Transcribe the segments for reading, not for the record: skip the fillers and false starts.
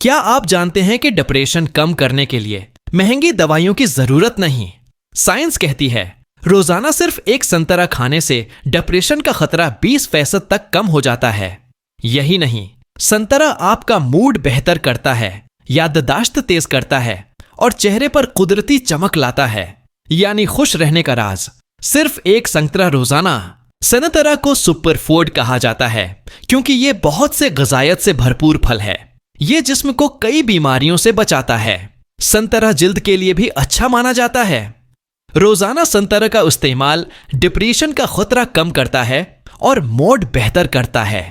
क्या आप जानते हैं कि डिप्रेशन कम करने के लिए महंगी दवाइयों की जरूरत नहीं? साइंस कहती है रोजाना सिर्फ एक संतरा खाने से डिप्रेशन का खतरा 20% तक कम हो जाता है। यही नहीं, संतरा आपका मूड बेहतर करता है, याददाश्त तेज करता है और चेहरे पर कुदरती चमक लाता है। यानी खुश रहने का राज सिर्फ एक संतरा रोजाना। संतरा को सुपर फूड कहा जाता है क्योंकि ये बहुत से ग़िज़ायत से भरपूर फल है। ये जिस्म को कई बीमारियों से बचाता है। संतरा जिल्द के लिए भी अच्छा माना जाता है। रोजाना संतरा का इस्तेमाल डिप्रेशन का खतरा कम करता है और मूड बेहतर करता है।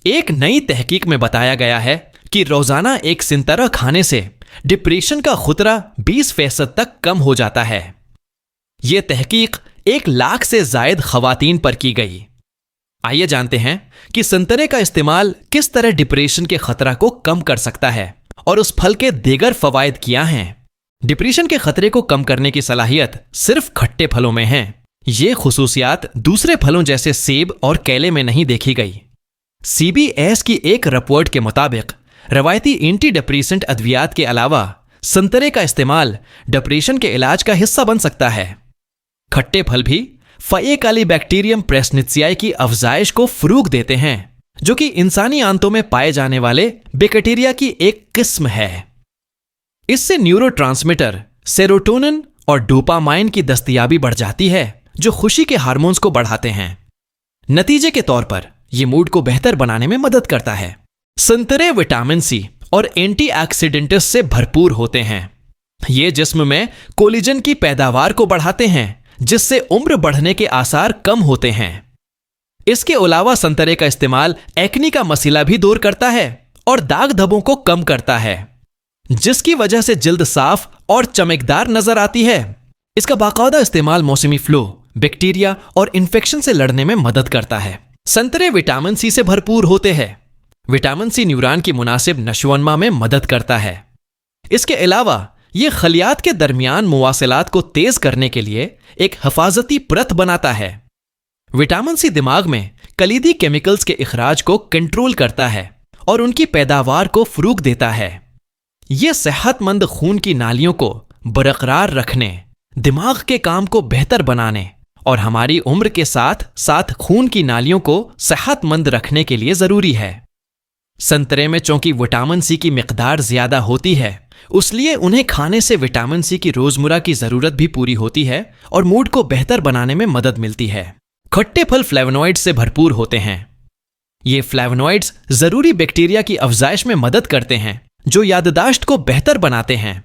एक नई तहकीक में बताया गया है कि रोजाना एक संतरा खाने से डिप्रेशन का खतरा 20% तक कम हो जाता है। यह तहकीक 1 लाख से जायद खवातीन पर की गई। आइए जानते हैं कि संतरे का इस्तेमाल किस तरह डिप्रेशन के खतरा को कम कर सकता है और उस फल के दीगर फवायद क्या हैं। डिप्रेशन के खतरे को कम करने की सलाहियत सिर्फ खट्टे फलों में है। ये खुसूसियात दूसरे फलों जैसे सेब और केले में नहीं देखी गई। CBS की एक रिपोर्ट के मुताबिक रवायती एंटी डिप्रेसेंट अद्वियात के अलावा संतरे का इस्तेमाल डिप्रेशन के इलाज का हिस्सा बन सकता है। खट्टे फल भी फ़ाइकालिबैक्टीरियम प्रेस्नित्सियाई की अफजाइश को फरूग देते हैं, जो कि इंसानी आंतों में पाए जाने वाले बैक्टीरिया की एक किस्म है। इससे न्यूरोट्रांसमीटर सेरोटोनिन और डोपामाइन की दस्तयाबी बढ़ जाती है, जो खुशी के हार्मोन्स को बढ़ाते हैं। नतीजे के तौर पर यह मूड को बेहतर बनाने में मदद करता है। संतरे विटामिन सी और एंटीऑक्सीडेंट्स से भरपूर होते हैं। ये जिस्म में कोलेजन की पैदावार को बढ़ाते हैं, जिससे उम्र बढ़ने के आसार कम होते हैं। इसके अलावा संतरे का इस्तेमाल एक्नी का मसला भी दूर करता है और दाग धब्बों को कम करता है, जिसकी वजह से जिल्द साफ और चमकदार नजर आती है। इसका बाकायदा इस्तेमाल मौसमी फ्लू, बैक्टीरिया और इन्फेक्शन से लड़ने में मदद करता है। संतरे विटामिन सी से भरपूर होते हैं। विटामिन सी न्यूरॉन की मुनासिब नशोन्मा में मदद करता है। इसके अलावा यह खलियात के दरमियान मुवासिलात को तेज करने के लिए एक हिफाजती परत बनाता है। विटामिन सी दिमाग में कलीदी केमिकल्स के इखराज को कंट्रोल करता है और उनकी पैदावार को फरूग देता है। यह सेहतमंद खून की नालियों को बरकरार रखने, दिमाग के काम को बेहतर बनाने और हमारी उम्र के साथ साथ खून की नालियों को सेहतमंद रखने के लिए जरूरी है। संतरे में चूंकि विटामिन सी की मिकदार ज्यादा होती है, उसलिए उन्हें खाने से विटामिन सी की रोजमर्रा की जरूरत भी पूरी होती है और मूड को बेहतर बनाने में मदद मिलती है। खट्टे फल फ्लेवोनॉइड्स से भरपूर होते हैं। ये फ्लेवोनॉइड्स जरूरी बैक्टीरिया की अफजाइश में मदद करते हैं, जो याददाश्त को बेहतर बनाते हैं।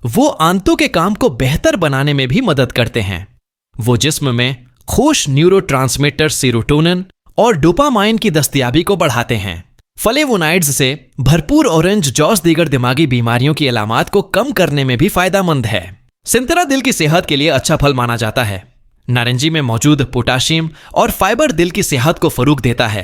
वो आंतों के काम को बेहतर बनाने में भी मदद करते हैं। वो जिस्म में खुश न्यूरोट्रांसमीटर सेरोटोनिन और डोपामाइन की दस्तयाबी को बढ़ाते हैं। फ्लेवोनॉइड्स से भरपूर ऑरेंज जूस दीगर दिमागी बीमारियों की अलामात को कम करने में भी फायदेमंद है। संतरा दिल की सेहत के लिए अच्छा फल माना जाता है। नारंगी में मौजूद पोटाशियम और फाइबर दिल की सेहत को फरूग देता है।